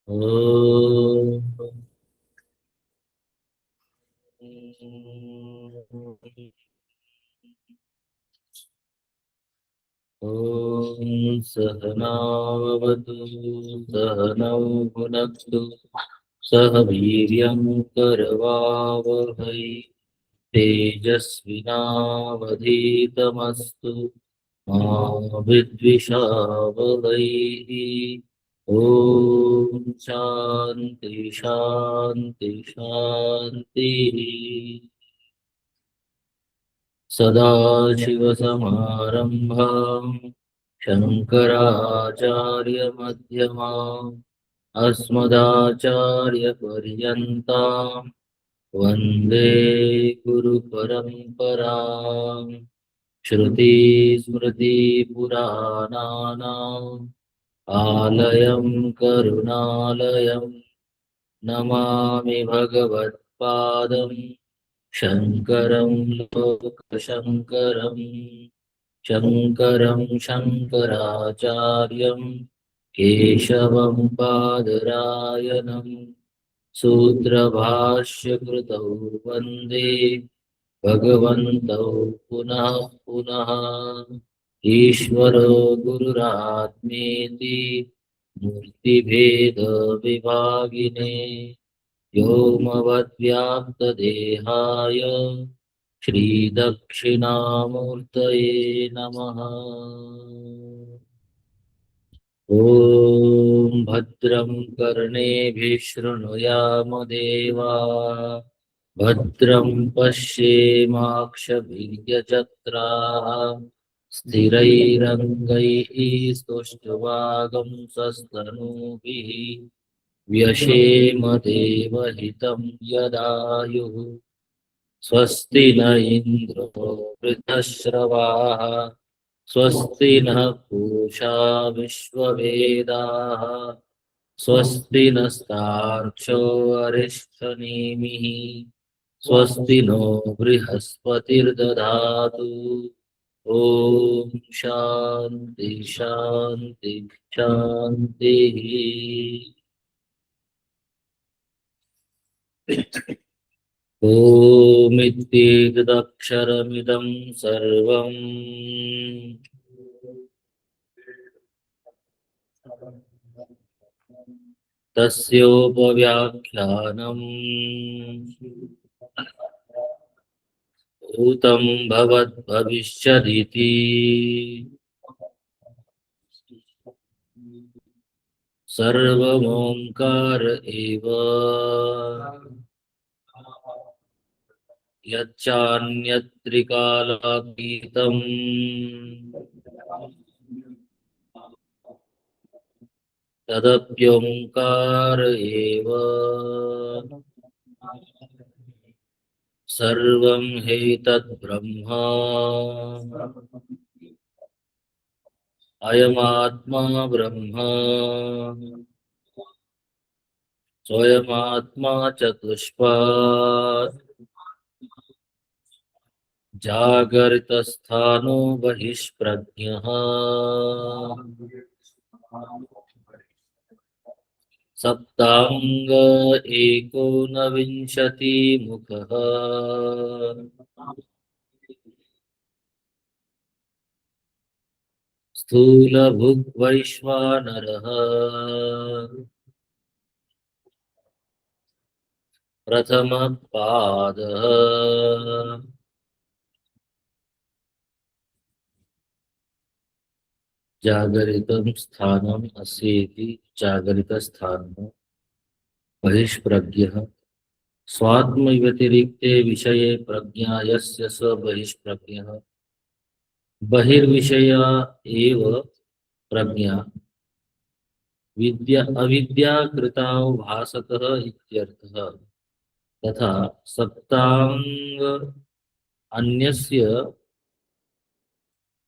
ॐ सहनावतु सहनौ भुनक्तु सह वीर्यं करवावहै तेजस्विनावधीतमस्तु मा विद्विषावहैः। ॐ शान्ति शान्ति शान्तिः। सदाशिवसमारम्भाम् शङ्कराचार्यमध्यमाम् अस्मदाचार्यपर्यन्ताम् वन्दे गुरुपरम्पराम्। श्रुतिस्मृतिपुराणानाम् आलयं करुणालयं नमामि भगवत्पादं शङ्करं लोकशङ्करम्। शङ्करं शङ्कराचार्यं केशवं बादरायणं सूत्रभाष्यकृतौ वन्दे भगवन्तौ पुनः पुनः। ईश्वरो गुरुरात्मेति मूर्तिभेदविभागिने व्योमवद्व्याप्तदेहाय श्रीदक्षिणामूर्तये नमः। ॐ भद्रं कर्णेभिः शृणुयाम देवा भद्रं पश्येमाक्षभिर्यजत्राः स्थिरैरङ्गैः स्तुष्ट्वागंसस्तनूभिः व्यशेम देवहितं यदायुः। स्वस्ति न इन्द्रो वृद्धश्रवाः स्वस्ति नः पूषा विश्ववेदाः स्वस्ति नस्तार्क्ष्यो अरिष्ठनेमिः स्वस्ति नो बृहस्पतिर्दधातु। ॐ शान्ति शान्ति शान्तिः। ओमित्येतदक्षरमिदं सर्वम् तस्योपव्याख्यानम् भूतं भवद्भविष्यदिति सर्वमोङ्कार एव यच्चान्यत्रिकालातीतम् तदप्योङ्कार एव। सर्वं ह्येतद्ब्रह्म अयमात्मा ब्रह्म स्वयमात्मा चतुष्पात् जागरितस्थानो बहिष्प्रज्ञः सप्तांग एकोनविंशतिमुखः स्थूलभुग्वैश्वानरः प्रथमपादः जागरितं स्थानम् अस्येति जागरितस्थानः बहिष्प्रज्ञः स्वात्मव्यतिरिक्ते विषये प्रज्ञा यस्य स बहिष्प्रज्ञः बहिर्विषया एव प्रज्ञा विद्या अविद्याकृता भासतः इत्यर्थः। तथा सप्तांग अन्यस्य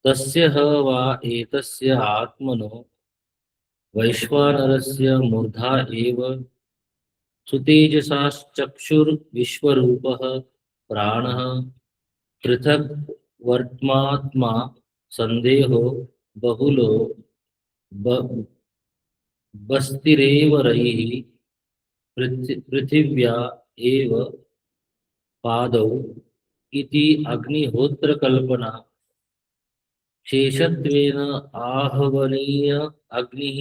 तस्य ह वा एतस्य आत्मनो वैश्वानरस्य मूर्धा एव सुतेजसाश्चक्षुर्विश्वरूपः प्राणः पृथक् वर्त्मात्मा संदेहो बहुलो ब बस्तिरेव रयिः पृथिव्या एव पादौ इति अग्निहोत्रकल्पना शेषत्वेन आहवनीय अग्निः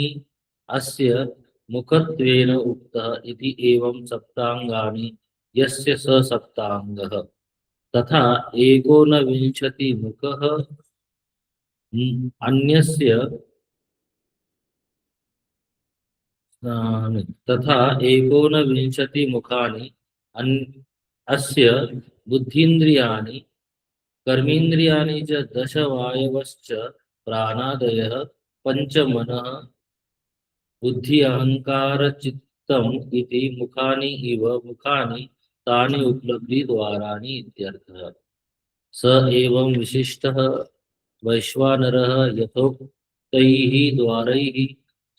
अस्य मुखत्वेन उक्तः इति एवं सप्ताङ्गानि यस्य स सप्ताङ्गः तथा एकोनविंशतिमुखः अन्यस्य तथा एकोनविंशतिमुखानि अस्य बुद्धीन्द्रियाणि कर्मेन्द्रियाणि च दशवायवश्च प्राणादयः पञ्च मनः बुद्धि अहंकार चित्तम इति मुखानि इव मुखानि तानि उपलब्धि द्वाराणि इत्यर्थः स एवं विशिष्टः वैश्वानरः यथोक्तैः द्वारैः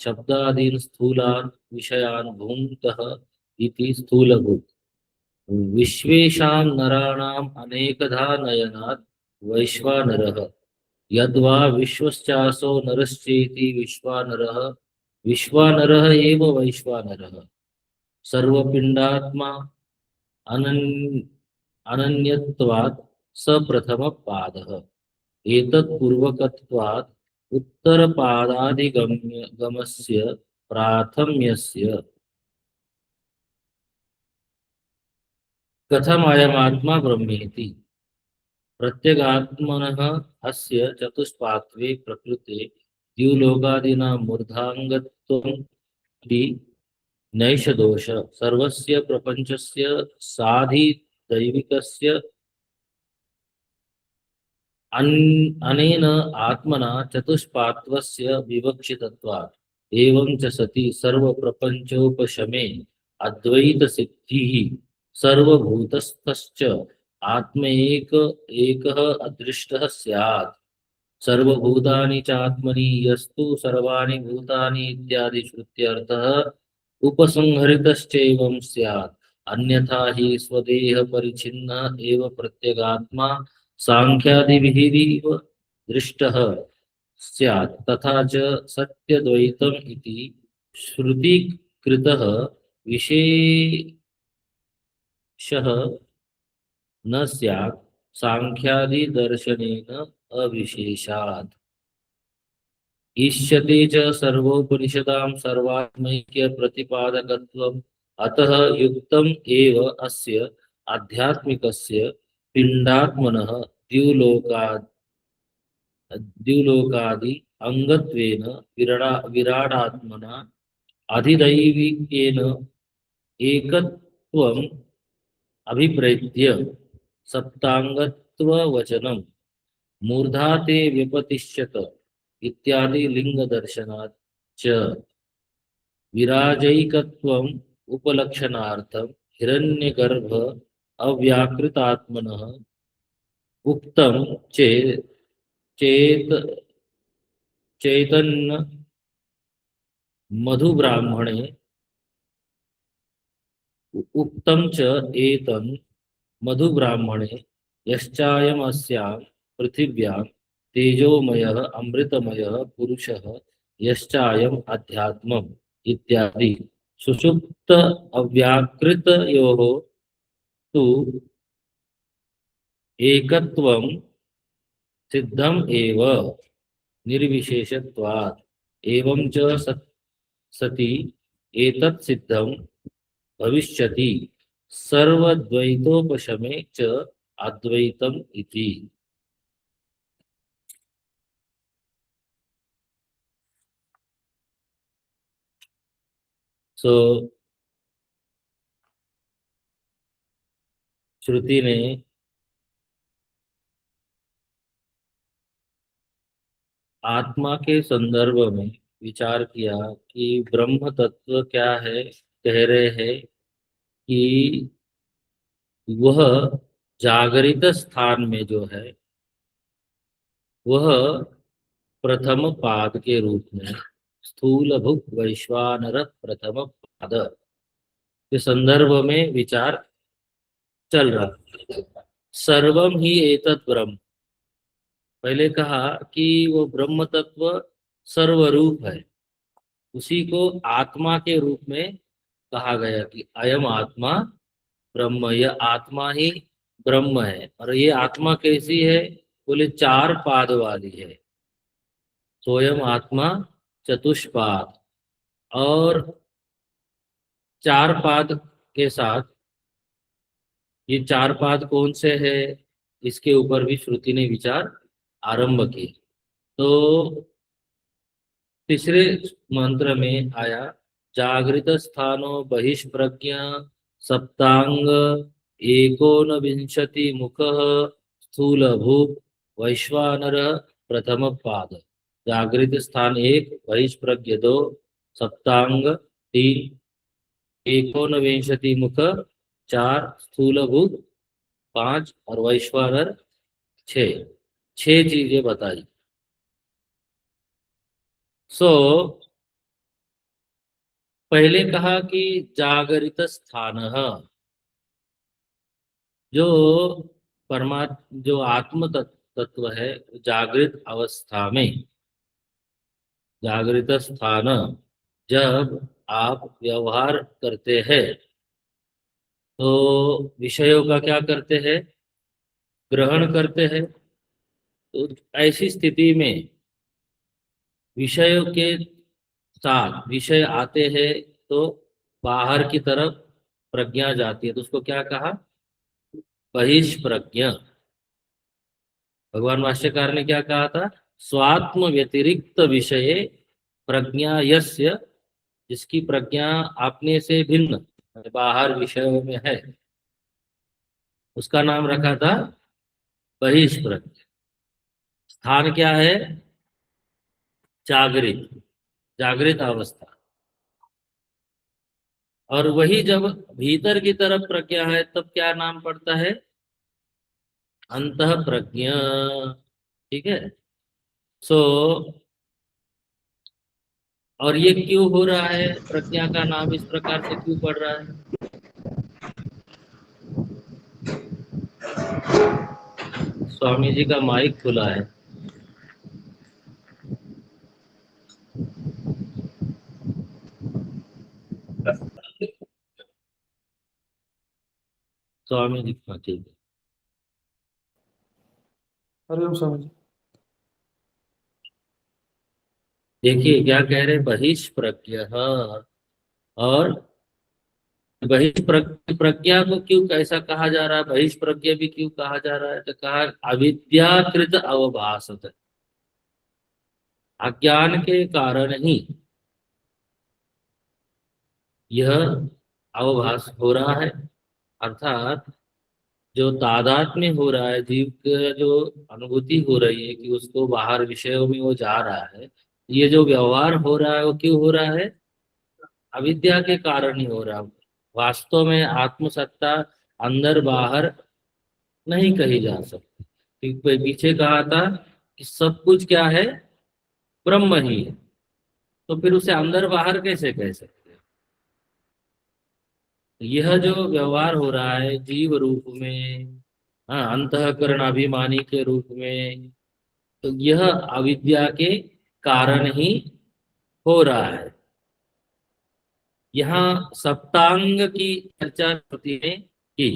शब्दादीन् स्थूलान् विषयान् भुङ्क्तः इति स्थूलभूत् विश्वेषां नराणाम् अनेकधा नयनात् वैश्वानरः यद्वा विश्वश्चासो नरश्चेति विश्वानरः विश्वानरः एव वैश्वानरः सर्वपिण्डात्मा अनन् अनन्यत्वात् स प्रथमपादः एतत् पूर्वकत्वात् उत्तरपादादिगम्य गमस्य प्राथम्यस्य कथमयमात्मा ब्रह्मेति प्रत्यगात्मनः अस्य चतुष्पात्वे प्रकृते द्युलोकादीनां मूर्धाङ्गत्वं इति नैष दोष सर्वस्य प्रपंचस्य साधिदैविकस्य अनेन आत्मना चतुष्पात्वस्य विवक्षितत्वात् एवं च सति सर्वप्रपंचोपशमे अद्वैत सिद्धिः सर्वभूतस्थश्च आत्मैक एकः अदृष्टः स्यात् सर्वभूतानि चात्मनि यस्तु सर्वाणि भूतानि इत्यादि श्रुत्यर्थः उपसंहरितश्चैवं स्यात् अन्यथा हि स्वदेह परिच्छिन्न एव प्रत्यगात्मा सांख्यादिभिरीव दृष्टः स्यात् तथा च सत्यद्वैतम् इति श्रुतिकृतः विशेषः न स्यात् सांख्यादि दर्शनेन अविशेषात् इष्यते च सर्वोपनिषदां सर्वात्मैक्य प्रतिपादकत्वम् अतः युक्तम् एव अस्य आध्यात्मिकस्य पिण्डात्मनः द्युलोकादि अंगत्वेन विराडात्मना अधिदैविकेन एकत्वम् अभिप्रेत्य सप्तांगत्ववचनम् मूर्धा ते व्यपतिष्यत इत्यादि लिंग दर्शनात् च विराजैकत्वम् उपलक्षणार्थं हिरण्यगर्भ अव्याकृतात्मनः उक्तं चेत चैतन्य मधुब्राह्मणे उक्तं च एतन् मधुब्राह्मणे यश्चायमस्यां पृथिव्यां तेजोमयः अमृतमयः पुरुषः यश्चायम् अध्यात्मम् इत्यादि सुषुप्त अव्याकृतयोः तु एकत्वं सिद्धम् एव निर्विशेषत्वात् एवं च सति एतत् सिद्धं भविष्यति सर्वद्वैतोपशमे च अद्वैतम् इति सो श्रुति ने आत्मा के संदर्भ में विचार किया कि ब्रह्म तत्व क्या है कह रहे हैं कि वह जागृत स्थान में जो है वह प्रथम पाद के रूप में स्थूल भुक वैश्वानर प्रथम पाद के संदर्भ में विचार चल रहा है। सर्वम ही एतत् ब्रह्म पहले कहा कि वो ब्रह्म तत्व सर्वरूप है उसी को आत्मा के रूप में कहा गया कि अयम आत्मा ब्रह्म, यह आत्मा ही ब्रह्म है। और ये आत्मा कैसी है? बोले चार पाद वाली है। सोयम आत्मा चतुष्पाद। और चार पाद के साथ ये चार पाद कौन से है, इसके ऊपर भी श्रुति ने विचार आरंभ की। तो तीसरे मंत्र में आया, जागृत स्थानो बहिष्प्रज्ञ सप्तांग एकोन विंशति मुख स्थूल भूप वैश्वानर प्रथम पाद। जागृत स्थान एक, बहिष्प्रज्ञ दो, सप्तांग तीन, एकोन विंशति मुख चार, स्थूल भूप पांच और वैश्वानर छह। छह चीजें बताई। सो पहले कहा कि जागरित स्थान, जो जो आत्म तत्व है, जागृत अवस्था में, जागृत स्थान, जब आप व्यवहार करते हैं तो विषयों का क्या करते हैं? ग्रहण करते हैं। तो ऐसी स्थिति में विषयों के साथ विषय आते हैं तो बाहर की तरफ प्रज्ञा जाती है, तो उसको क्या कहा? बहिष्प्रज्ञ। भगवान भाष्यकार ने क्या कहा था? स्वात्म व्यतिरिक्त विषय प्रज्ञा यस्य, जिसकी प्रज्ञा अपने से भिन्न बाहर विषयों में है, उसका नाम रखा था बहिष्प्रज्ञ। स्थान क्या है? जागृत, जागृत अवस्था। और वही जब भीतर की तरफ प्रज्ञा है तब क्या नाम पड़ता है? अंतः प्रज्ञ। ठीक है। सो और ये क्यों हो रहा है? प्रज्ञा का नाम इस प्रकार से क्यों पड़ रहा है? स्वामी जी का माइक खुला है। स्वामी जी का, ठीक है। हरिओम स्वामी जी। देखिए क्या कह रहे, बहिष्प्रज्ञ। और प्रज्ञा को क्यों कैसा कहा जा रहा है, बहिष्प्रज्ञ भी क्यों कहा जा रहा है? तो कहा अविद्याकृत अवभासत, अज्ञान के कारण ही यह अवभास हो रहा है। अर्थात जो तादात्म्य हो रहा है, जीव का जो अनुभूति हो रही है कि उसको बाहर विषयों में वो जा रहा है, ये जो व्यवहार हो रहा है वो क्यों हो रहा है? अविद्या के कारण ही हो रहा है। वास्तव में आत्मसत्ता अंदर बाहर नहीं कही जा सकती, क्योंकि पीछे कहा था कि सब कुछ क्या है? ब्रह्म ही है। तो फिर उसे अंदर बाहर कैसे कह सकते हैं? यह जो व्यवहार हो रहा है जीव रूप में, हाँ, अंतःकरण अभिमानी के रूप में, तो यह अविद्या के कारण ही हो रहा है। यहाँ सप्तांग की चर्चा श्रुति ने की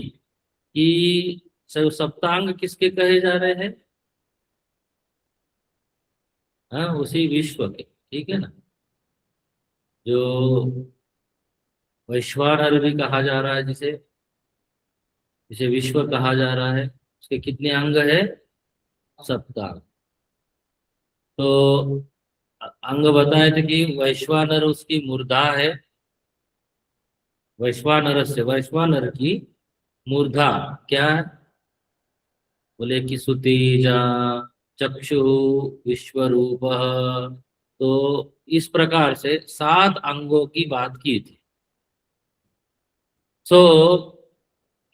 कि सप्तांग किसके कहे जा रहे हैं? हाँ, उसी विश्व के। ठीक है ना। जो वैश्वानर भी कहा जा रहा है, जिसे जिसे विश्व कहा जा रहा है, उसके कितने अंग है? सप्तांग। तो अंग बताए थे कि वैश्वानर उसकी मूर्धा है। वैश्वानर से, वैश्वानर की मूर्धा क्या है? बोले कि सुतेजा चक्षु विश्वरूप। तो इस प्रकार से 7 अंगों की बात की थी। सो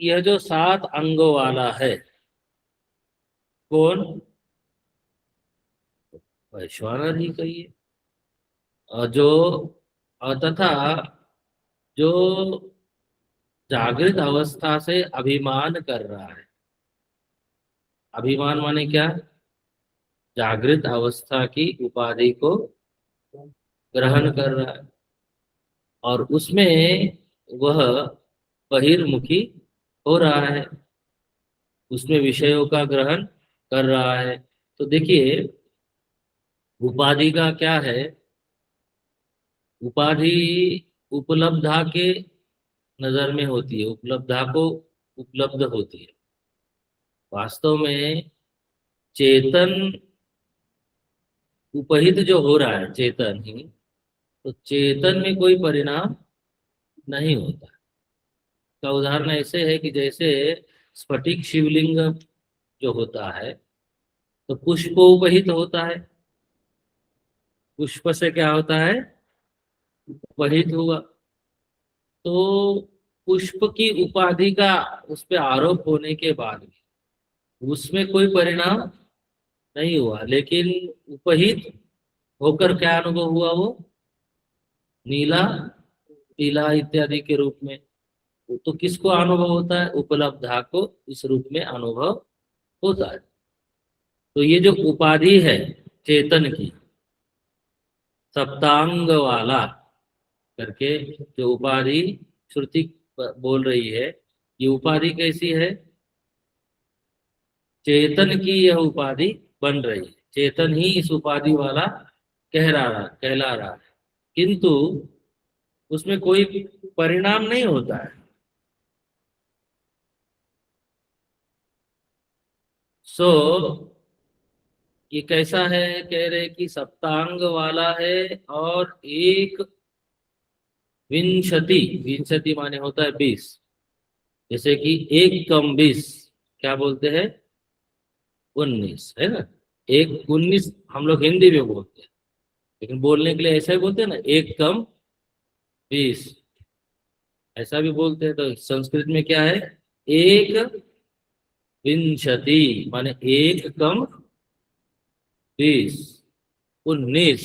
यह जो 7 अंगों वाला है, कौन? वैश्वानर ही कहिए। जो तथा जो जागृत अवस्था से अभिमान कर रहा है। अभिमान माने क्या? जागृत अवस्था की उपाधि को ग्रहण कर रहा है, और उसमें वह बहिर्मुखी हो रहा है, उसमें विषयों का ग्रहण कर रहा है। तो देखिए, उपाधि का क्या है, उपाधि उपलब्धा के नजर में होती है, उपलब्धा को उपलब्ध होती है। वास्तव में चेतन उपहित जो हो रहा है चेतन ही, तो चेतन में कोई परिणाम नहीं होता। का उदाहरण ऐसे है कि जैसे स्फटिक शिवलिंग जो होता है, तो पुष्प उपहित होता है, पुष्प से क्या होता है, उपहित हुआ। तो पुष्प की उपाधि का उस पे आरोप होने के बाद भी उसमें कोई परिणाम नहीं हुआ, लेकिन उपहित होकर क्या अनुभव हुआ, वो नीला, पीला इत्यादि के रूप में। तो किसको अनुभव होता है, उपलब्धा को इस रूप में अनुभव होता है। तो ये जो उपाधि है चेतन की, सप्तांग वाला करके जो उपाधि श्रुति बोल रही है, ये उपाधि कैसी है, चेतन की यह उपाधि बन रही है, चेतन ही इस उपाधि वाला कहला रहा है, किंतु उसमें कोई परिणाम नहीं होता है। सो ये कैसा है, कह रहे कि सप्तांग वाला है, और एक विंशति, विंशति माने होता है 20, जैसे कि एक कम 20 क्या बोलते हैं, 19 है ना। एक 19 हम लोग हिंदी में बोलते हैं, लेकिन बोलने के लिए ऐसा ही बोलते हैं ना, एक कम 20, ऐसा भी बोलते हैं। तो संस्कृत में क्या है, एक विंशति माने एक कम 20, 19,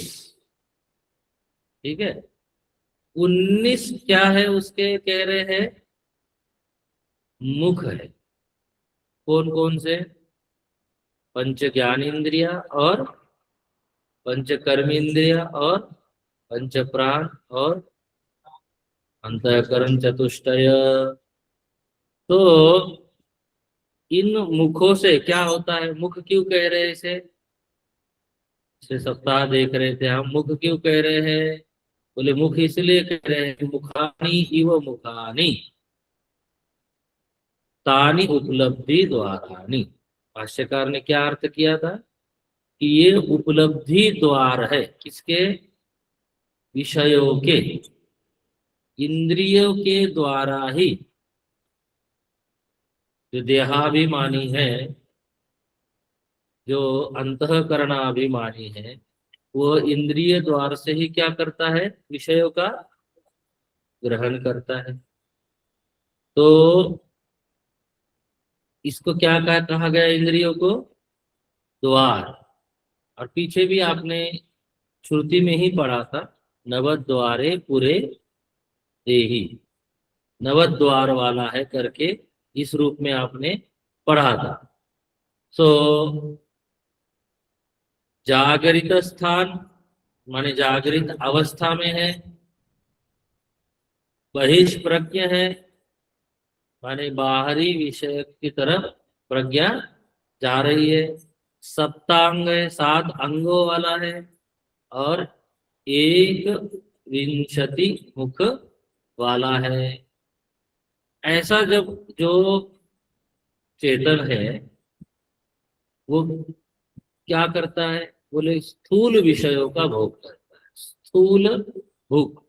ठीक है। 19 क्या है, उसके कह रहे हैं मुख है। कौन कौन से, पंच ज्ञानेन्द्रिया और पंच कर्मेंद्रिया और पंच प्राण और अंतःकरण चतुष्टय। तो इन मुखों से क्या होता है, मुख क्यों कह रहे हैं इसे, पिछले सप्ताह देख रहे थे हम, मुख क्यों कह रहे हैं, बोले मुख इसलिए कह रहे हैं कि मुखानी इव मुखानी तानी उपलब्धि द्वारानी। भाष्यकार ने क्या अर्थ किया था कि ये उपलब्धि द्वार है, किसके, विषयों के, इंद्रियों के द्वारा ही। जो देहाभिमानी है, जो अंतःकरणाभिमानी है, वो इंद्रिय द्वार से ही क्या करता है, विषयों का ग्रहण करता है। तो इसको क्या कहा गया, इंद्रियों को द्वार। और पीछे भी आपने श्रुति में ही पढ़ा था, नवद्वारे पूरे देही, नवद्वार वाला है करके इस रूप में आपने पढ़ा था। सो जागरित स्थान माने जागृत अवस्था में है, बहिष्प्रज्ञ है माने बाहरी विषय की तरफ प्रज्ञा जा रही है, सप्तांग है, 7 अंगों वाला है, और एक विंशति मुख वाला है। ऐसा जब जो चेतन है वो क्या करता है, बोले स्थूल विषयों का भोग करता है, स्थूल भोग।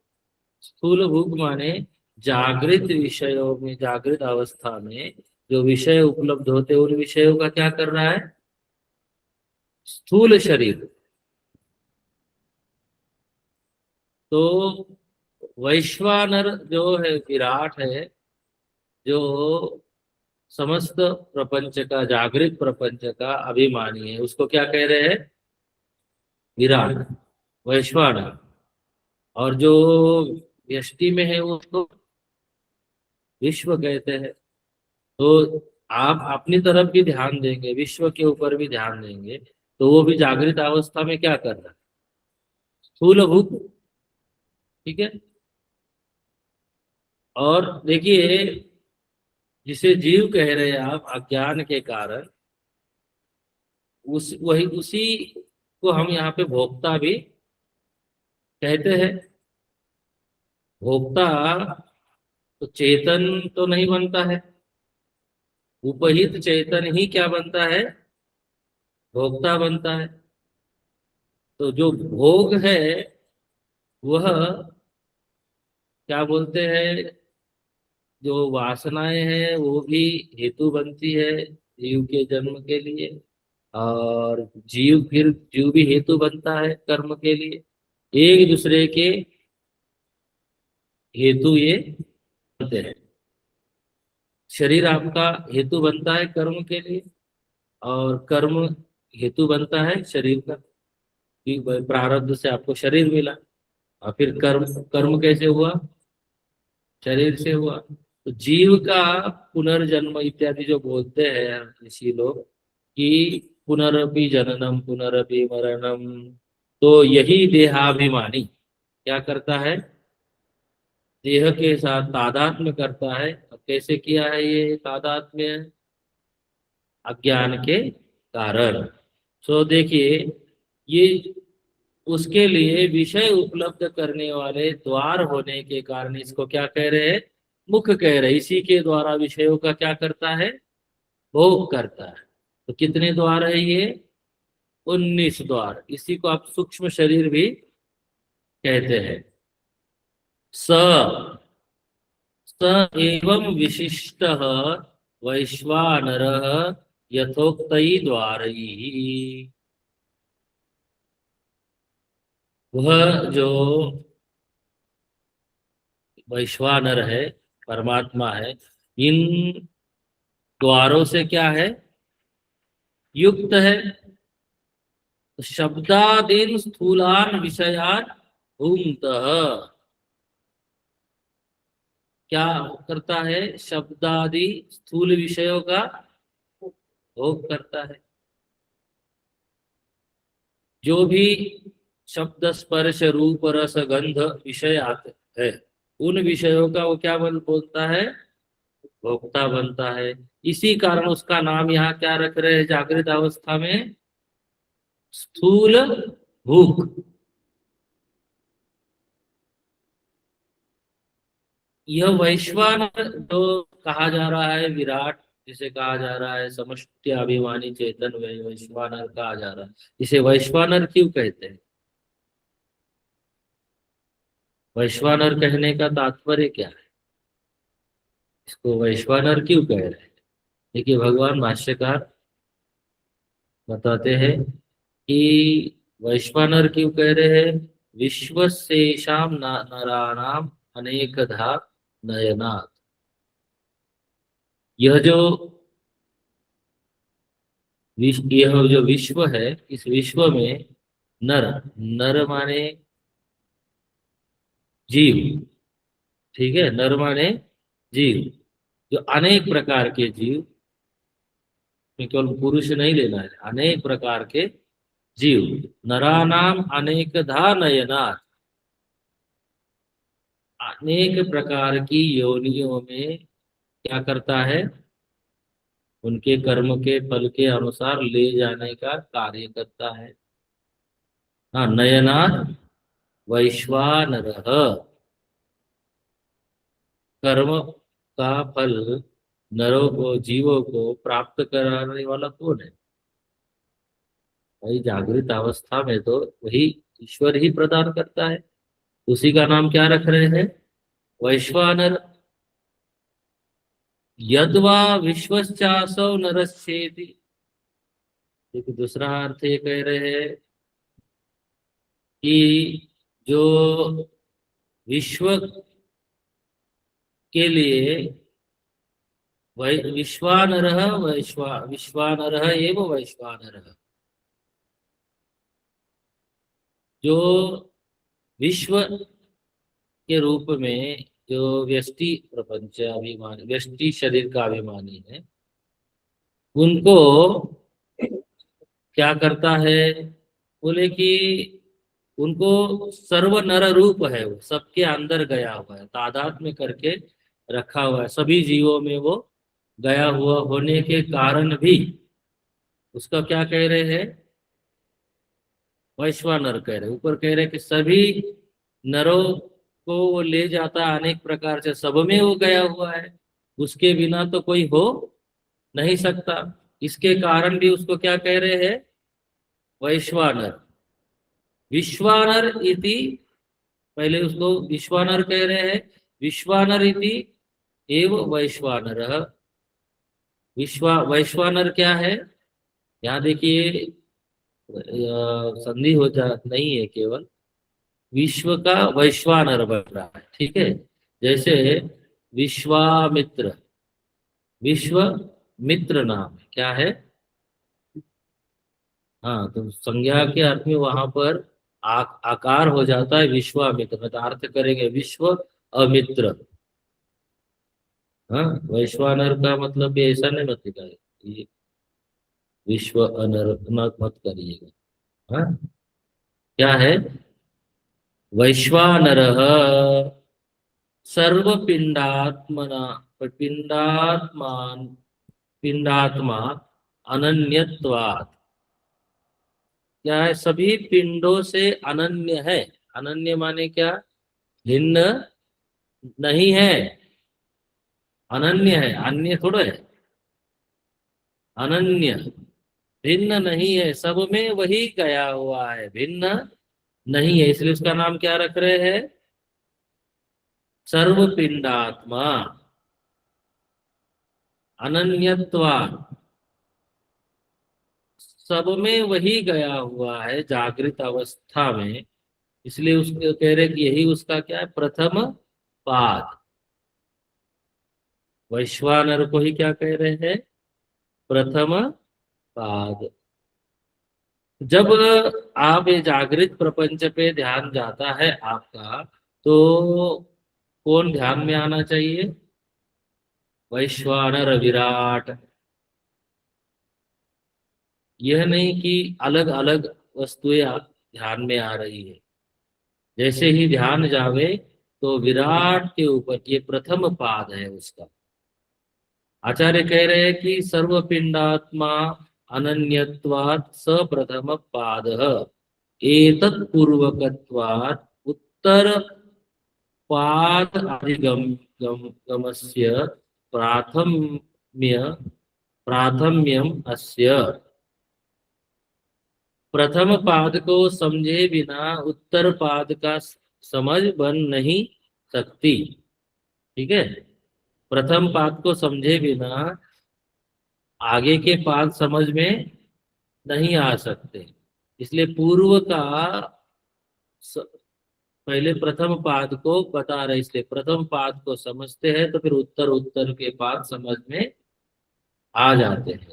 स्थूल भोग माने जागृत विषयों में, जागृत अवस्था में जो विषय उपलब्ध होते हैं, उन विषयों का क्या कर रहा है, स्थूल शरीर। तो वैश्वानर जो है, विराट है, जो समस्त प्रपंच का, जागृत प्रपंच का अभिमानी है, उसको क्या कह रहे हैं, विराट, वैश्वानर। और जो व्यष्टि में है उसको विश्व कहते हैं। तो आप अपनी तरफ भी ध्यान देंगे, विश्व के ऊपर भी ध्यान देंगे, तो वो भी जागृत अवस्था में क्या कर रहा है, स्थूल भूख ठीक है। और देखिए, जिसे जीव कह रहे हैं आप अज्ञान के कारण, उस वही उसी को हम यहाँ पे भोक्ता भी कहते हैं। भोक्ता तो चेतन तो नहीं बनता है, उपहित चेतन ही क्या बनता है, भोक्ता बनता है। तो जो भोग है वह क्या बोलते हैं, जो वासनाएं हैं वो भी हेतु बनती है जीव के जन्म के लिए। और जीव भी हेतु बनता है कर्म के लिए। एक दूसरे के हेतु ये बनते हैं। शरीर आपका हेतु बनता है कर्म के लिए, और कर्म हेतु बनता है शरीर का, कि प्रारब्ध से आपको शरीर मिला। और फिर कर्म कर्म कैसे हुआ, शरीर से हुआ। तो जीव का पुनर्जन्म इत्यादि जो बोलते हैं ऋषि लोग, कि पुनरपि जननम पुनरपि मरणम, तो यही देहाभिमानी क्या करता है, देह के साथ तादात्म्य करता है। अब कैसे किया है ये तादात्म्य, अज्ञान के कारण। सो देखिए, ये उसके लिए विषय उपलब्ध करने वाले द्वार होने के कारण इसको क्या कह रहे हैं, मुख कह रहे हैं। इसी के द्वारा विषयों का क्या करता है, भोग करता है। तो कितने द्वार है ये, 19 द्वार। इसी को आप सूक्ष्म शरीर भी कहते हैं। स स एवं विशिष्ट वैश्वानर यथोक्त द्वार, वह जो वैश्वानर है, परमात्मा है, इन द्वारों से क्या है, युक्त है। शब्दादीन स्थूलान विषयान भूमतः, क्या करता है, शब्दादि स्थूल विषयों का भोग करता है। जो भी शब्द स्पर्श रूप रस गंध विषय आते हैं, उन विषयों का वो क्या बोलता है, भोक्ता बनता है। इसी कारण उसका नाम यहाँ क्या रख रहे हैं जागृत अवस्था में, स्थूल भूख। यह वैश्वानर जो कहा जा रहा है, विराट जिसे कहा जा रहा है, समष्टि अभिमानी चेतन वैश्वानर कहा जा रहा है। इसे वैश्वानर क्यों कहते हैं, वैश्वानर कहने का तात्पर्य क्या है, इसको वैश्वानर क्यों कह रहे हैं। देखिए, भगवान भाष्यकार बताते हैं कि वैश्वानर क्यों कह रहे हैं, विश्वशेषाम नराणाम अनेकधा नयनात्। यह जो यह जो विश्व है, इस विश्व में नर, नर माने जीव, ठीक है, नर माने जीव, जो अनेक प्रकार के जीव, में केवल पुरुष नहीं लेना है, अनेक प्रकार के जीव। नरानाम अनेकधा नयनात्, अनेक प्रकार की योनियों में क्या करता है, उनके कर्म के फल के अनुसार ले जाने का कार्य करता है। हाँ, नयनात् वैश्वानरः, कर्म का फल नरों को, जीवों को प्राप्त कराने वाला कौन है, भाई जागृत अवस्था में तो वही ईश्वर ही प्रदान करता है। उसी का नाम क्या रख रहे हैं, वैश्वानर। यद्वा विश्वश्चासौ नरश्चेति, एक दूसरा अर्थ ये कह रहे हैं कि जो विश्व के लिए विश्वानरः विश्वानरः एव वैश्वानरः, जो विश्व के रूप में जो व्यष्टि प्रपंच अभिमानी, व्यष्टि शरीर का अभिमानी है, उनको क्या करता है, बोले कि उनको सर्व नर रूप है, वो सबके अंदर गया हुआ है, तादाद में करके रखा हुआ है, सभी जीवों में वो गया हुआ होने के कारण भी उसका क्या कह रहे हैं, वैश्वानर कह रहे, ऊपर कह रहे कि सभी नरों को वो ले जाता है, अनेक प्रकार से सब में वो गया हुआ है, उसके बिना तो कोई हो नहीं सकता। इसके कारण भी उसको क्या कह रहे हैं, वैश्वानर। विश्वानर इति, पहले उसको विश्वानर कह रहे हैं, विश्वानर इति एव वैश्वानर। वैश्वानर क्या है, यहाँ देखिए संधि हो जा नहीं है, केवल विश्व का वैश्वानर बन रहा है, ठीक है। जैसे विश्वामित्र, विश्व मित्र नाम है, क्या है, हाँ, तो संज्ञा के अर्थ में वहां पर आकार हो जाता है विश्वामित्र, मतलब अर्थ करेंगे विश्व अमित्र। हाँ, वैश्वानर का मतलब भी ऐसा नहीं मत लिखा ये विश्व अनर मत करिएगा। हाँ, क्या है, वैश्वानर सर्व पिंडात्मना, पिंडात्मान, पिंडात्मा अनन्यत्वात्, क्या है, सभी पिंडों से अनन्य है। अनन्य माने क्या, भिन्न नहीं है, अनन्य है, अन्य थोड़ा है, अनन्य, भिन्न नहीं है, सब में वही गया हुआ है, भिन्न नहीं है, इसलिए उसका नाम क्या रख रहे हैं, सर्वपिंडात्मा अनन्यत्वा, सब में वही गया हुआ है जागृत अवस्था में, इसलिए उसके कह रहे कि यही उसका क्या है, प्रथम पाद। वैश्वानर को ही क्या कह रहे हैं, प्रथम पाद। जब आप ये जागृत प्रपंच पे ध्यान जाता है आपका, तो कौन ध्यान में आना चाहिए, वैश्वानर विराट। यह नहीं कि अलग अलग वस्तुएं ध्यान में आ रही है, जैसे ही ध्यान जावे तो विराट के ऊपर, ये प्रथम पाद है उसका। आचार्य कह रहे हैं कि सर्वपिंडात्मा अनन्यत्वात् स प्रथम पाद एतत् पूर्वकत्वात् उत्तर पाद अधिगमस्य प्राथम्य प्राथम्यम अस्य। प्रथम पाद को समझे बिना उत्तर पाद का समझ बन नहीं सकती, ठीक है। प्रथम पाद को समझे बिना आगे के पाद समझ में नहीं आ सकते, इसलिए पूर्व का स, पहले प्रथम पाद को बता रहे, इसलिए प्रथम पाद को समझते हैं तो फिर उत्तर उत्तर के पाद समझ में आ जाते हैं,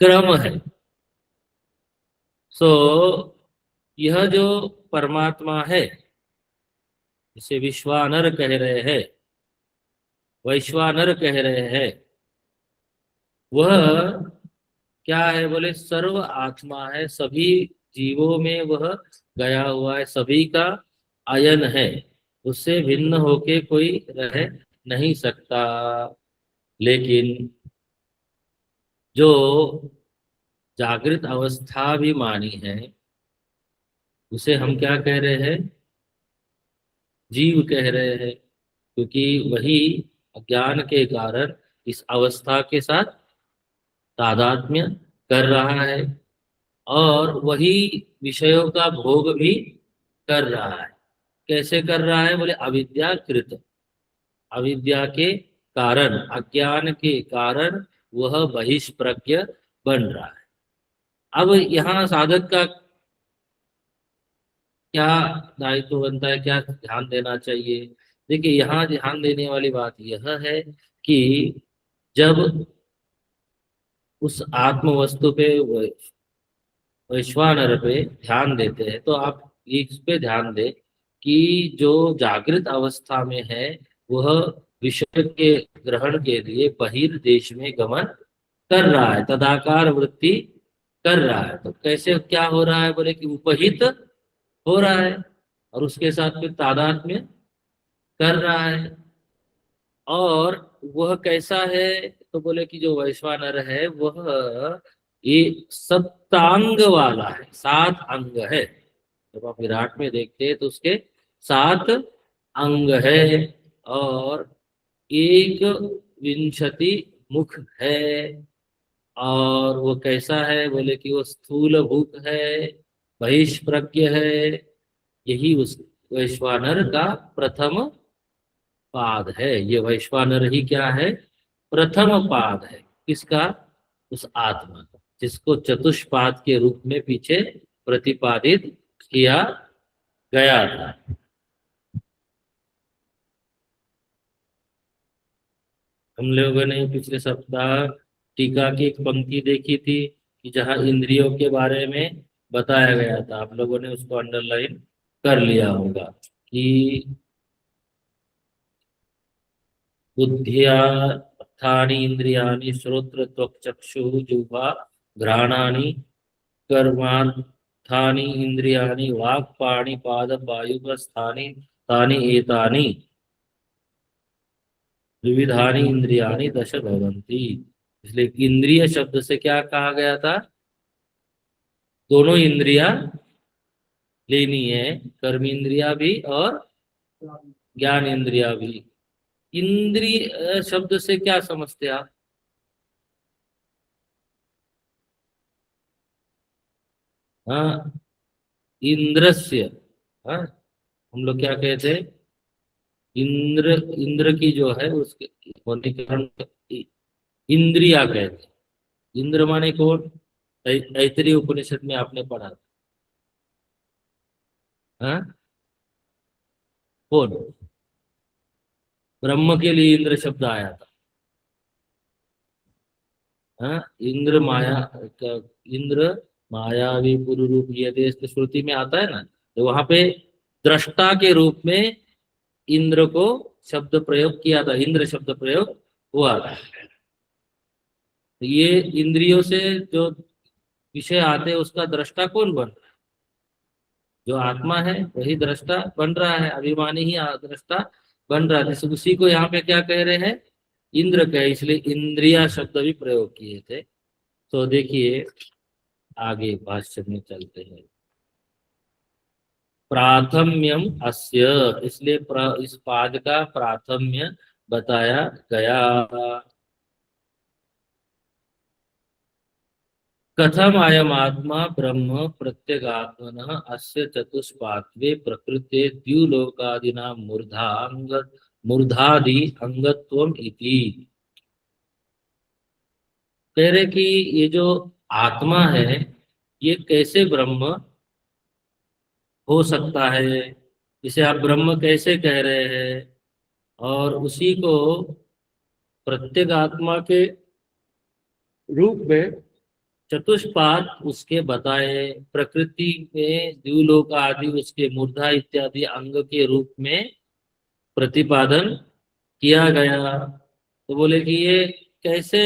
क्रम है। सो यह जो परमात्मा है, इसे विश्वानर कह रहे हैं, वैश्वानर कह रहे हैं, वह क्या है बोले, सर्व आत्मा है, सभी जीवों में वह गया हुआ है, सभी का अयन है, उससे भिन्न होके कोई रह नहीं सकता। लेकिन जो जागृत अवस्था भी मानी है, उसे हम क्या कह रहे हैं, जीव कह रहे हैं, क्योंकि वही अज्ञान के कारण इस अवस्था के साथ तादात्म्य कर रहा है, और वही विषयों का भोग भी कर रहा है। कैसे कर रहा है बोले, अविद्याकृत, अविद्या के कारण, अज्ञान के कारण वह बहिष्प्रज्ञ बन रहा है। अब यहाँ साधक का क्या दायित्व बनता है, क्या ध्यान देना चाहिए। देखिए, यहाँ ध्यान देने वाली बात यह है कि जब उस आत्म वस्तु पे, वैश्वानर पे ध्यान देते हैं, तो आप इस पे ध्यान दें कि जो जागृत अवस्था में है वह विषय के ग्रहण के लिए बहिर्देश में गमन कर रहा है, तदाकार वृत्ति कर रहा है। तो कैसे क्या हो रहा है बोले कि उपहित हो रहा है, और उसके साथ फिर तादात्म्य कर रहा है। और वह कैसा है, तो बोले कि जो वैश्वानर है वह ये सप्तांग वाला है, 7 अंग है। जब आप विराट में देखते हैं तो उसके 7 अंग है, और 21 मुख है। और वो कैसा है, बोले कि वो स्थूल भूत है, बहिष्प्रज्ञ है। यही उस वैश्वानर का प्रथम पाद है। ये वैश्वानर ही क्या है, प्रथम पाद है। किसका, उस आत्मा का, जिसको चतुष्पाद के रूप में पीछे प्रतिपादित किया गया था। हम लोगों ने पिछले सप्ताह टीका की एक पंक्ति देखी थी कि जहाँ इंद्रियों के बारे में बताया गया था, आप लोगों ने उसको अंडरलाइन कर लिया होगा कि बुद्धिया अर्थानि इंद्रियाणि श्रोत्र त्वक् चक्षुः जिह्वा घ्राणानि कर्मार्थानि इंद्रियाणि वाक् पाणि पाद वायुवस्थानि तानि एतानि विविधानि इंद्रियाणि दश भवन्ति। इसलिए इंद्रिय शब्द से क्या कहा गया था, दोनों इंद्रिया लेनी है, कर्म इंद्रिया भी और ज्ञान इंद्रिया भी। इंद्रिय शब्द से क्या समझते हैं आप? हाँ, इंद्रस्य। हाँ, हम लोग क्या कहते हैं, इंद्र, इंद्र की जो है उसके होने के कारण इंद्रिया कहते हैं। इंद्र माने कौन, तैत्तिरीय उपनिषद में आपने पढ़ा था। हाँ, कौन, ब्रह्म के लिए इंद्र शब्द आया था। हाँ, इंद्र माया इंद्र मायावी पुरु रूप ये देश श्रुति में आता है ना, तो वहां पे दृष्टा के रूप में इंद्र को शब्द प्रयोग किया था, इंद्र शब्द प्रयोग हुआ था। तो ये इंद्रियों से जो विषय आते हैं उसका दृष्टा कौन बन रहा है, जो आत्मा है वही दृष्टा बन रहा है, अभिमानी ही दृष्टा बन रहा है। जैसे उसी को यहाँ पे क्या कह रहे हैं, इंद्र कहे, इसलिए इंद्रिया शब्द भी प्रयोग किए थे। तो देखिए आगे भाष्य में चलते हैं। प्राथम्यम अस्य, इसलिए इस पाद का प्राथम्य बताया गया। कथम अयम आत्मा ब्रह्म प्रत्यगात्मनः अस्य चतुष्पात्वे प्रकृते द्युलोकादिना मूर्धादि अंगत्वम इति। कह रहे कि ये जो आत्मा है ये कैसे ब्रह्म हो सकता है, इसे आप ब्रह्म कैसे कह रहे हैं। और उसी को प्रत्येगात्मा के रूप में चतुष्पाद उसके बताए, प्रकृति में द्युलोक आदि उसके मूर्धा इत्यादि अंग के रूप में प्रतिपादन किया गया। तो बोले कि ये कैसे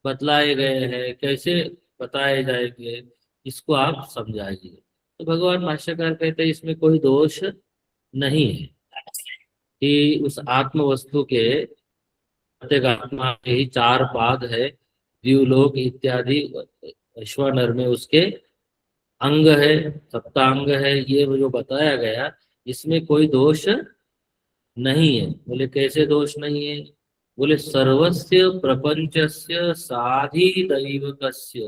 बतलाए गए हैं, कैसे बताए जाएंगे, इसको आप समझाइए। तो भगवान भाष्यकार कहते हैं इसमें कोई दोष नहीं है कि उस आत्म वस्तु के, प्रत्येक आत्मा के ही 4 पाद है, द्युलोक इत्यादि ईश्वर में उसके अंग है, सप्तांग है, ये जो बताया गया इसमें कोई दोष नहीं है। बोले कैसे दोष नहीं है, बोले सर्वस्य प्रपंचस्य साधिदैवकस्य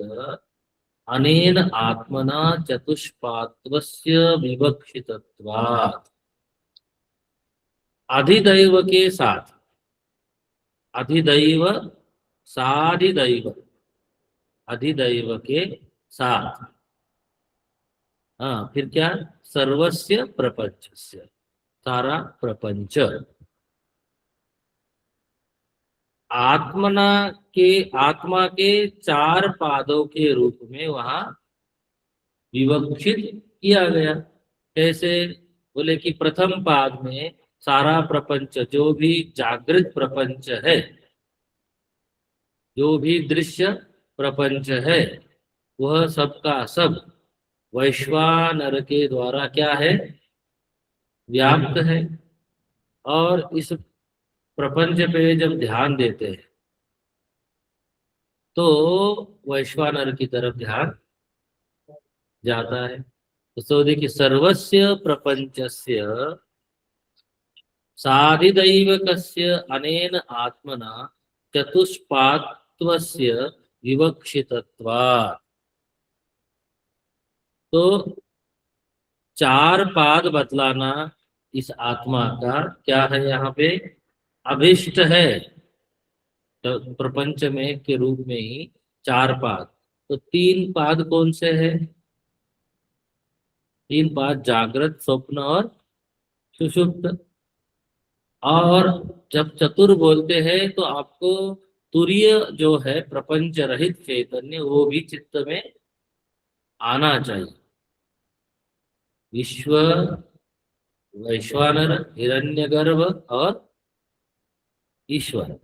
अनेन आत्मना चतुष्पात्वस्य विवक्षितत्वात्। अधिदैव के साथ, अधिदैव साधिदैव, अधिदैव के साथ, हाँ फिर क्या, सर्वस्य प्रपंचस्य, सारा प्रपंच आत्मना के, आत्मा के 4 पादों के रूप में वहां विवक्षित किया गया। कैसे, बोले कि प्रथम पाद में सारा प्रपंच, जो भी जागृत प्रपंच है, जो भी दृश्य प्रपंच है, वह सबका सब वैश्वानर के द्वारा क्या है, व्याप्त है। और इस प्रपंच पे जब ध्यान देते हैं तो वैश्वानर की तरफ ध्यान जाता है। तो देखिए, सर्वस्य प्रपंचस्य साधिदैवकस्य अनेन आत्मना चतुष्पात्वस्य विवक्षितत्वात्। तो चार पाद बतलाना इस आत्मा का क्या है यहाँ पे, अभिष्ट है। तो प्रपंच में के रूप में ही चार पाद। तो तीन पाद कौन से हैं? तीन पाद जागृत, स्वप्न और सुषुप्त। और जब चतुर बोलते हैं तो आपको तुरीय जो है प्रपंच रहित चैतन्य वो भी चित्त में आना चाहिए। विश्व, वैश्वानर, हिरण्यगर्भ और ईश्वर,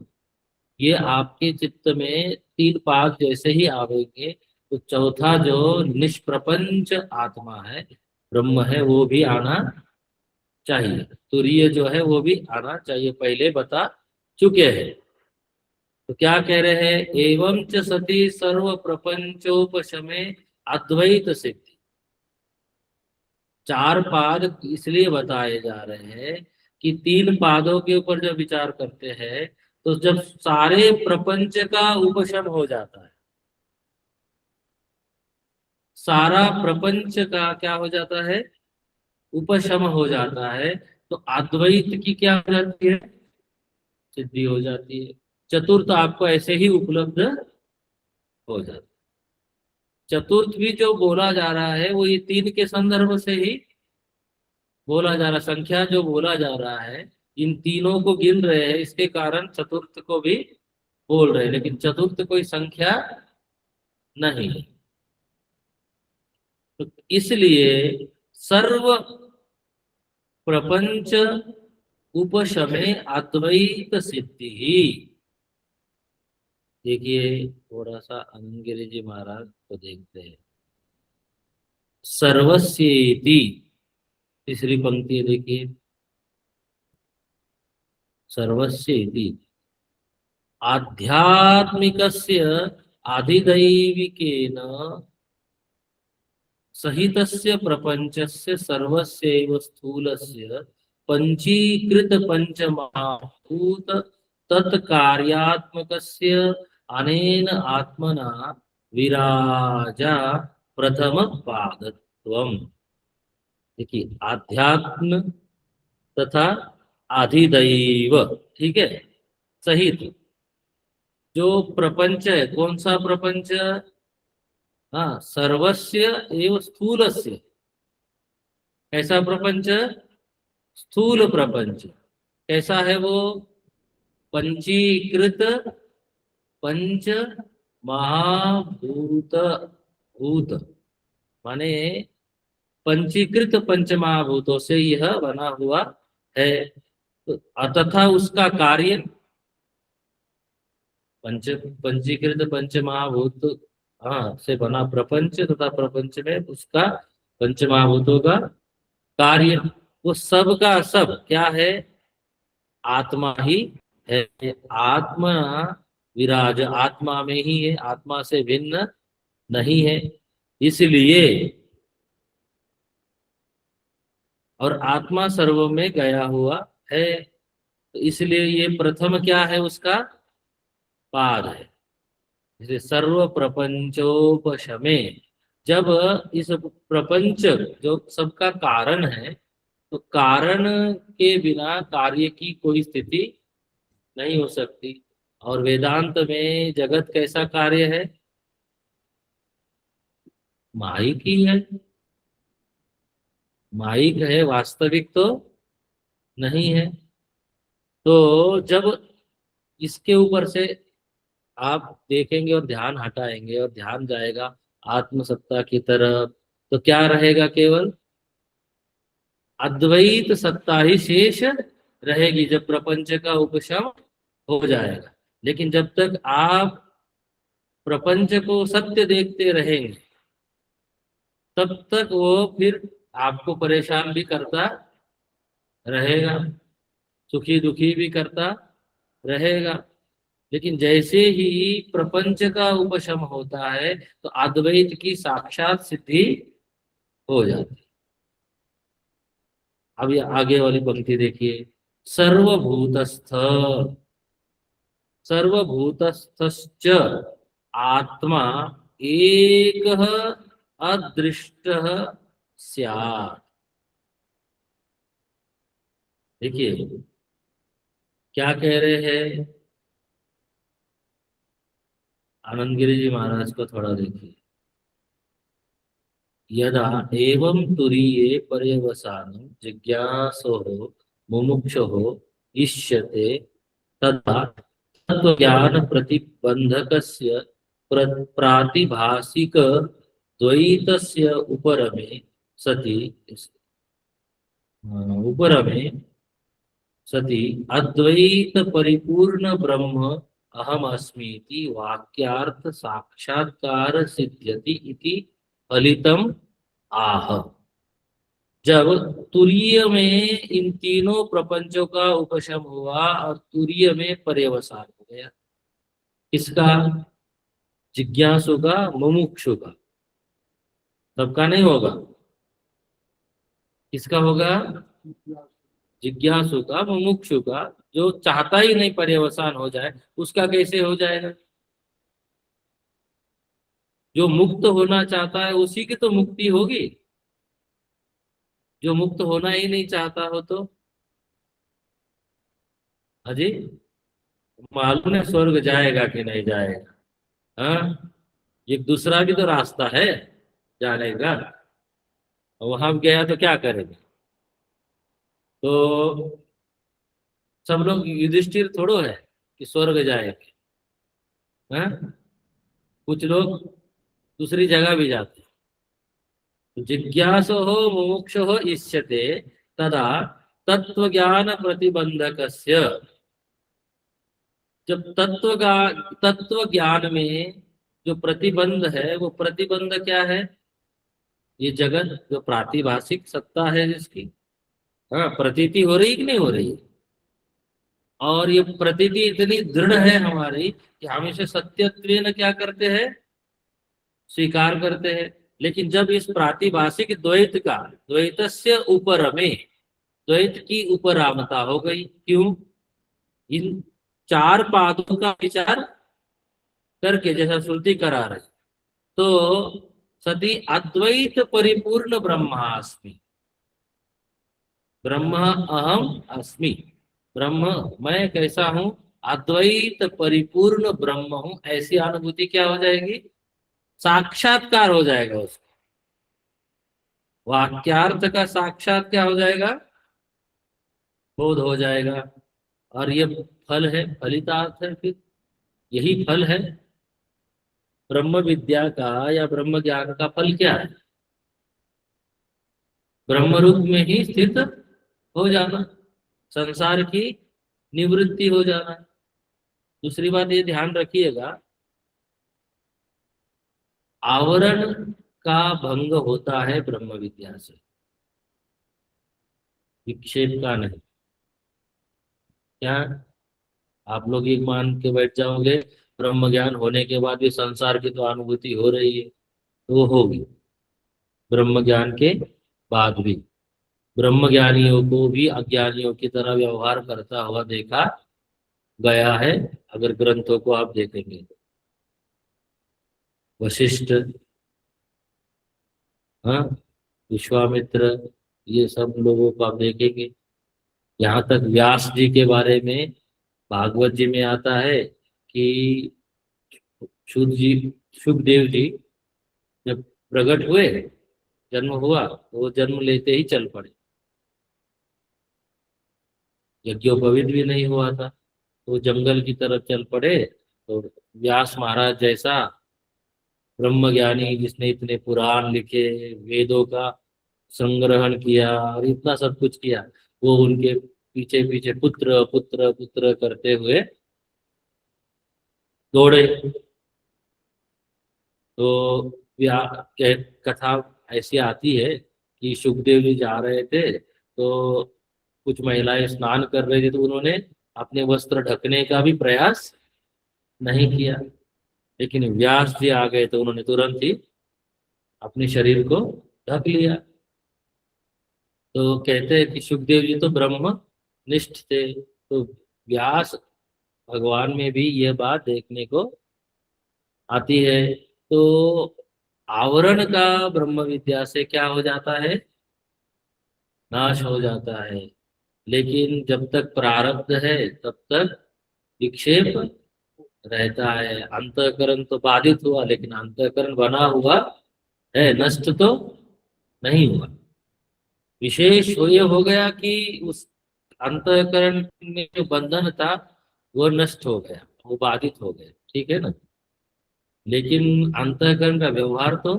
ये आपके चित्त में तीन पाद जैसे ही आवेंगे तो चौथा जो निष्प्रपंच आत्मा है, ब्रह्म है, वो भी आना चाहिए। तुरीय जो है वो भी आना चाहिए, पहले बता चुके हैं। तो क्या कह रहे हैं, एवं च सती सर्व प्रपंचोपशमे अद्वैत सिद्धि। चार पाद इसलिए बताए जा रहे हैं कि तीन पादों के ऊपर जब विचार करते हैं तो जब सारे प्रपंच का उपशम हो जाता है, सारा प्रपंच का क्या हो जाता है, उपशम हो जाता है, तो अद्वैत की क्या हो जाती है, सिद्धि हो जाती है। चतुर्थ आपको ऐसे ही उपलब्ध हो जाता है। चतुर्थ भी जो बोला जा रहा है वो ये तीन के संदर्भ से ही बोला जा रहा, संख्या जो बोला जा रहा है इन तीनों को गिन रहे हैं, इसके कारण चतुर्थ को भी बोल रहे हैं, लेकिन चतुर्थ कोई संख्या नहीं है। तो इसलिए सर्व प्रपंच उपशमे अद्वैत सिद्धि ही। देखिए, थोड़ा सा अंग्रेजी महाराज को देखते हैं। सर्वस्येति, तीसरी पंक्ति है, देखिए, सर्वस्येति आध्यात्मिकस्य आधिदैविकेन सहितस्य प्रपंचस्य सर्वस्यैव स्थूलस्य पंचीकृत पंचमहाभूत तत्कार्यात्मकस्य अनेन आत्मना विराजा प्रथम पादत्वम। देखिए, आध्यात्म तथा आधिदैव, ठीक है, सहित जो प्रपंच है, कौन सा प्रपंच, हाँ, सर्वस्य एवं स्थूलस्य। कैसा प्रपंच, स्थूल प्रपंच। कैसा है वो, पंचीकृत पंच महाभूत, भूत माने पंचीकृत पंच महाभूतों से यह बना हुआ है। तो तथा उसका कार्य, पंच पंचीकृत पंच महाभूत, हाँ, से बना प्रपंच तथा प्रपंच में उसका पंच महाभूतों का कार्य, वो सब का सब क्या है, आत्मा ही है। आत्मा विराज, आत्मा में ही है, आत्मा से भिन्न नहीं है। इसलिए, और आत्मा सर्व में गया हुआ है, तो इसलिए ये प्रथम क्या है, उसका पाद है। इसलिए सर्व प्रपंचोपशमे, जब इस प्रपंच जो सबका कारण है, तो कारण के बिना कार्य की कोई स्थिति नहीं हो सकती। और वेदांत में जगत कैसा कार्य है, माइक ही है, माइक है, वास्तविक तो नहीं है। तो जब इसके ऊपर से आप देखेंगे और ध्यान हटाएंगे और ध्यान जाएगा आत्मसत्ता की तरफ, तो क्या रहेगा, केवल अद्वैत सत्ता ही शेष रहेगी जब प्रपंच का उपशम हो जाएगा। लेकिन जब तक आप प्रपंच को सत्य देखते रहेंगे तब तक वो फिर आपको परेशान भी करता रहेगा, सुखी दुखी भी करता रहेगा। लेकिन जैसे ही प्रपंच का उपशम होता है तो अद्वैत की साक्षात सिद्धि हो जाती है। अब ये आगे वाली पंक्ति देखिए, सर्वभूतस्थ सर्वभूतस्थश्च आत्मा एकः अदृष्टः स्यात्। देखिए क्या कह रहे हैं, आनंद गिरि जी महाराज को थोड़ा देखिए। यदा एवं तुरीये पर्यवसानं जिज्ञासोः मुमुक्षोः इष्यते तदा तत्त्वज्ञान प्रतिबंधकस्य प्रातिभासिक द्वैतस्य उपरमे सति अद्वैत परिपूर्ण ब्रह्म अहम अस्मीति वाक्यार्थ साक्षात्कार सिद्ध्यति इति फलितम आह। जब तुरीय में इन तीनों प्रपंचों का उपशम हुआ और तुरीय में पर्यवसान हो गया, किसका? जिज्ञासु का, मुमुक्षु का। सबका नहीं होगा, किसका होगा? जिज्ञासु का, मुमुक्षु का। जो चाहता ही नहीं पर्यवसान हो जाए उसका कैसे हो जाएगा? जो मुक्त होना चाहता है उसी की तो मुक्ति होगी। जो मुक्त होना ही नहीं चाहता हो तो अजी मालूम है स्वर्ग जाएगा कि नहीं जाएगा? हाँ, एक दूसरा भी तो रास्ता है जाने का। वहां गया तो क्या करेगा? तो सब लोग युधिष्ठिर थोड़ो है कि स्वर्ग जाएंगे। हाँ, कुछ लोग दूसरी जगह भी जाते हैं। जिज्ञासो हो मुमुक्षु हो इष्यते तदा तत्व ज्ञान प्रतिबंधकस्य। जब तत्व ज्ञान में जो प्रतिबंध है, वो प्रतिबंध क्या है? ये जगत जो प्रातिभाषिक सत्ता है जिसकी, हाँ, प्रतीति हो रही कि नहीं हो रही है? और ये प्रतीति इतनी दृढ़ है हमारी कि हम इसे सत्यत्वेन क्या करते हैं? स्वीकार करते हैं। लेकिन जब इस प्रातिभाषिक द्वैत का, द्वैतस्य ऊपर में द्वैत की उपरामता हो गई, क्यों? इन चार पादों का विचार करके जैसा श्रुति करा रहे, तो सती अद्वैत परिपूर्ण ब्रह्मास्मि, ब्रह्म अहम अस्मि, ब्रह्म मैं कैसा हूं? अद्वैत परिपूर्ण ब्रह्म हूं, ऐसी अनुभूति क्या हो जाएगी? साक्षात्कार हो जाएगा उसका। वाक्यार्थ का साक्षात क्या हो जाएगा? बोध हो जाएगा। और ये फल है, फलितार्थ है फिर, यही फल है ब्रह्म विद्या का या ब्रह्म ज्ञान का। फल क्या है? ब्रह्म रूप में ही स्थित हो जाना, संसार की निवृत्ति हो जाना। दूसरी बात ये ध्यान रखिएगा, आवरण का भंग होता है ब्रह्म विद्या से, विक्षेप का नहीं। क्या आप लोग एक मान के बैठ जाओगे ब्रह्म ज्ञान होने के बाद भी संसार की तो अनुभूति हो रही है? तो वो होगी ब्रह्म ज्ञान के बाद भी। ब्रह्म ज्ञानियों को भी अज्ञानियों की तरह व्यवहार करता हुआ देखा गया है, अगर ग्रंथों को आप देखेंगे तो। वशिष्ठ, हाँ, विश्वामित्र, ये सब लोगों को आप देखेंगे। यहाँ तक व्यास जी के बारे में भागवत जी में आता है कि शुद्ध जी, सुखदेव जी जब प्रकट हुए, जन्म हुआ, तो वो जन्म लेते ही चल पड़े। यज्ञोपवीत भी नहीं हुआ था, तो जंगल की तरफ चल पड़े। तो व्यास महाराज जैसा ब्रह्म ज्ञानी जिसने इतने पुराण लिखे, वेदों का संग्रहण किया और इतना सब कुछ किया, वो उनके पीछे पीछे पुत्र पुत्र पुत्र करते हुए दौड़े। तो व्या कथा ऐसी आती है कि सुखदेव जी जा रहे थे तो कुछ महिलाएं स्नान कर रही थी, तो उन्होंने अपने वस्त्र ढकने का भी प्रयास नहीं किया, लेकिन व्यास जी आ गए तो उन्होंने तुरंत ही अपने शरीर को ढक लिया। तो कहते हैं कि सुखदेव जी तो ब्रह्म निष्ठ थे, तो व्यास भगवान में भी यह बात देखने को आती है। तो आवरण का ब्रह्म विद्या से क्या हो जाता है, नाश हो जाता है। लेकिन जब तक प्रारब्ध है तब तक विक्षेप रहता है। अंतःकरण तो बाधित हुआ, लेकिन अंतःकरण बना हुआ है, नष्ट तो नहीं हुआ। विशेष तो ये हो गया कि उस अंतःकरण में जो बंधन था वो नष्ट हो गया, वो बाधित हो गया, ठीक है ना। लेकिन अंतःकरण का व्यवहार तो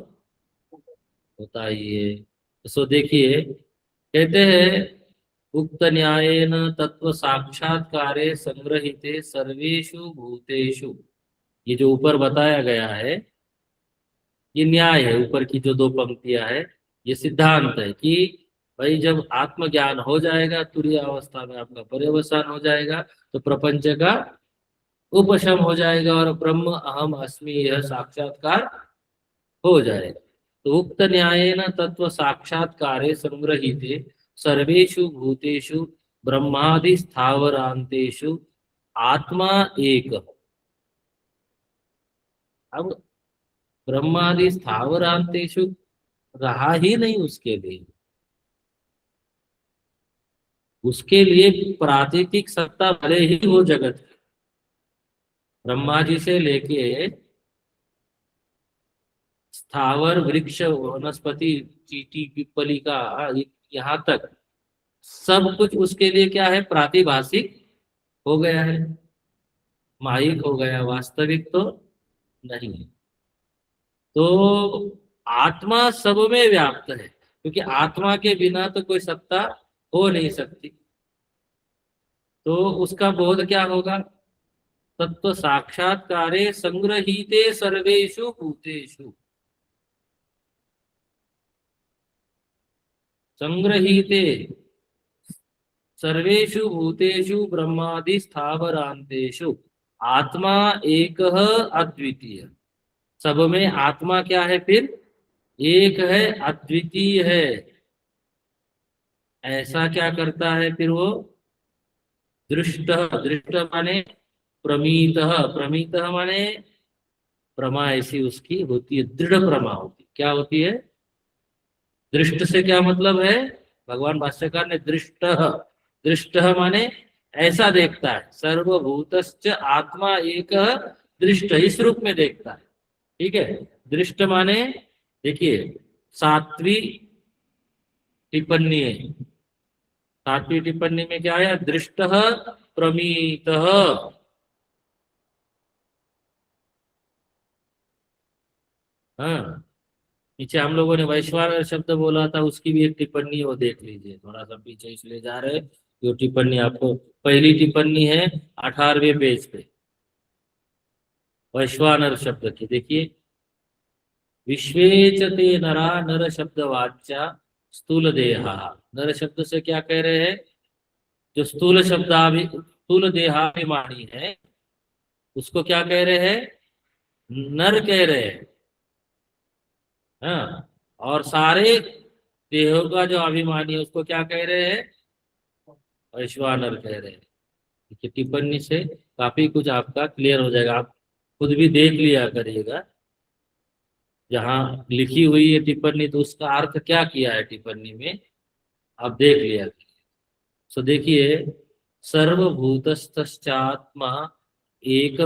होता ही है। सो देखिए, कहते हैं उक्त न्यायेन तत्व साक्षात्कारे संग्रहिते सर्वेषु भूतेषु। ये जो ऊपर बताया गया है ये न्याय है, ऊपर की जो दो पंक्तियां है ये सिद्धांत है कि भाई जब आत्मज्ञान हो जाएगा, तुरीय अवस्था में आपका पर्यवसान हो जाएगा, तो प्रपंच का उपशम हो जाएगा और ब्रह्म अहम अस्मि यह साक्षात्कार हो जाएगा। तो उक्त न्यायेन तत्व साक्षात्कारे संग्रहीते सर्वेषु भूतेषु ब्रह्मादि स्थावरांतेषु आत्मा एक। अब ब्रह्मादि स्थावरांतेषु रहा ही नहीं उसके लिए, उसके लिए प्राकृतिक सत्ता भले ही हो जगत की। ब्रह्मा जी से लेके स्थावर वृक्ष वनस्पति चींटी पिपली का यहाँ तक सब कुछ उसके लिए क्या है, प्रातिभाषिक हो गया है, माहिक हो गया, वास्तविक तो नहीं है। तो आत्मा सब में व्याप्त है, क्योंकि आत्मा के बिना तो कोई सत्ता हो नहीं सकती। तो उसका बोध क्या होगा, तत्व साक्षात्कारे संग्रहीते सर्वेषु भूतेषु। संग्रहीते सर्वेषु भूतेषु ब्रह्मादि स्थावरांतेषु आत्मा एक अद्वितीय। सब में आत्मा क्या है फिर, एक है, अद्वितीय है। ऐसा क्या करता है फिर वो, दृष्ट, दृष्ट माने प्रमीत, प्रमीत माने प्रमा ऐसी उसकी होती है, दृढ़ प्रमा होती, क्या होती है, दृष्ट से क्या मतलब है, भगवान भाष्यकार ने दृष्ट, दृष्ट माने ऐसा देखता है, सर्वभूतश्च आत्मा एक दृष्ट, इस रूप में देखता है, ठीक है। दृष्ट माने देखिए, सातवीं टिप्पणी है, सातवीं टिप्पणी में क्या है, दृष्ट प्रमीत। हाँ, नीचे हम लोगों ने वैश्वानर शब्द बोला था, उसकी भी एक टिप्पणी वो देख लीजिए, थोड़ा सा पीछे इसलिए जा रहे हैं, जो टिप्पणी आपको, पहली टिप्पणी है 18वें पेज पे, वैश्वानर शब्द की देखिए। विश्वे च ते नरा, नर शब्द वाच्या स्थूल देहा। नर शब्द से क्या कह रहे हैं, जो स्थूल शब्दाभि स्थूल देहाभिमानी है उसको क्या कह रहे हैं, नर कह रहे हैं। हाँ, और सारे देहों का जो अभिमानी है उसको क्या कह रहे हैं, वैश्वानर कह रहे हैं। देखिए, टिप्पणी से काफी कुछ आपका क्लियर हो जाएगा, आप खुद भी देख लिया करिएगा, जहाँ लिखी हुई है टिप्पणी तो उसका अर्थ क्या किया है टिप्पणी में, आप देख लिया। सो देखिए, सर्वभूतस्थात्मा एक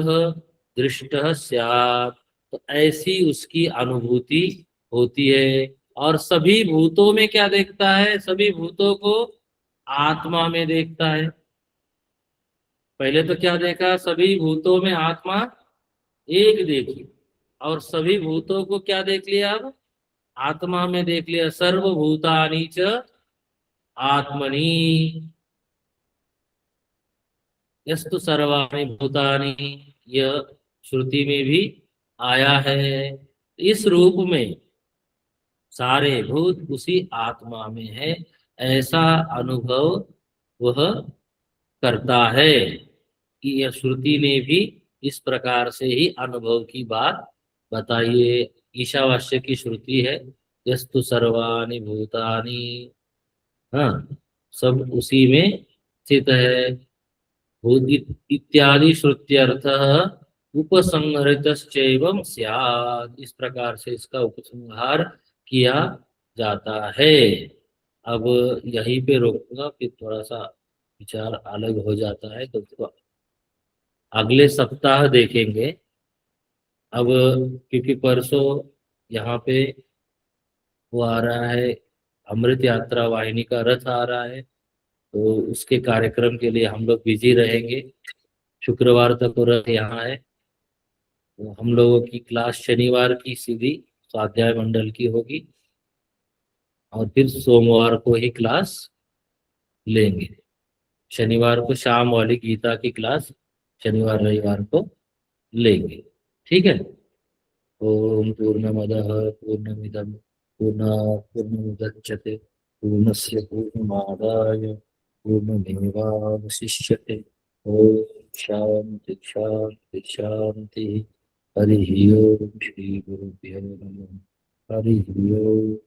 दृष्ट स्यात्, तो ऐसी उसकी अनुभूति होती है। और सभी भूतों में क्या देखता है, सभी भूतों को आत्मा में देखता है। पहले तो क्या देखा, सभी भूतों में आत्मा एक देखी, और सभी भूतों को क्या देख लिया, अब आत्मा में देख लिया। सर्वभूतानि च आत्मनि, यस्तु सर्वाणि भूतानि, यह श्रुति में भी आया है। इस रूप में सारे भूत उसी आत्मा में है, ऐसा अनुभव वह करता है। कि यह श्रुति ने भी इस प्रकार से ही अनुभव की बात बताई है। ईशावास्य की श्रुति है, यस्तु सर्वाणि भूतानि, हाँ, सब उसी में स्थित है। भूत इत्यादि श्रुत्यर्थः उपसंहृतश्चैवं स्यात्, इस प्रकार से इसका उपसंहार किया जाता है। अब यहीं पे रोकूंगा, फिर थोड़ा सा विचार अलग हो जाता है तो उसको अगले सप्ताह देखेंगे। अब क्योंकि परसों यहाँ पे वो आ रहा है, अमृत यात्रा वाहिनी का रथ आ रहा है, तो उसके कार्यक्रम के लिए हम लोग बिजी रहेंगे। शुक्रवार तक वो रथ यहाँ है, तो हम लोगों की क्लास शनिवार की सीधी स्वाध्याय मंडल की होगी, और फिर सोमवार को ही क्लास लेंगे। शनिवार को शाम वाली गीता की क्लास शनिवार रविवार को लेंगे। ठीक है। ओम पूर्णमदः पूर्णमिदं पूर्णात् पूर्णमुदच्यते पूर्णस्य पूर्णमादाय पूर्णमेवावशिष्यते। ओम शांति शांति शांति। हरि ओम। श्री गुरुभ्यो नमः। हरि ओम।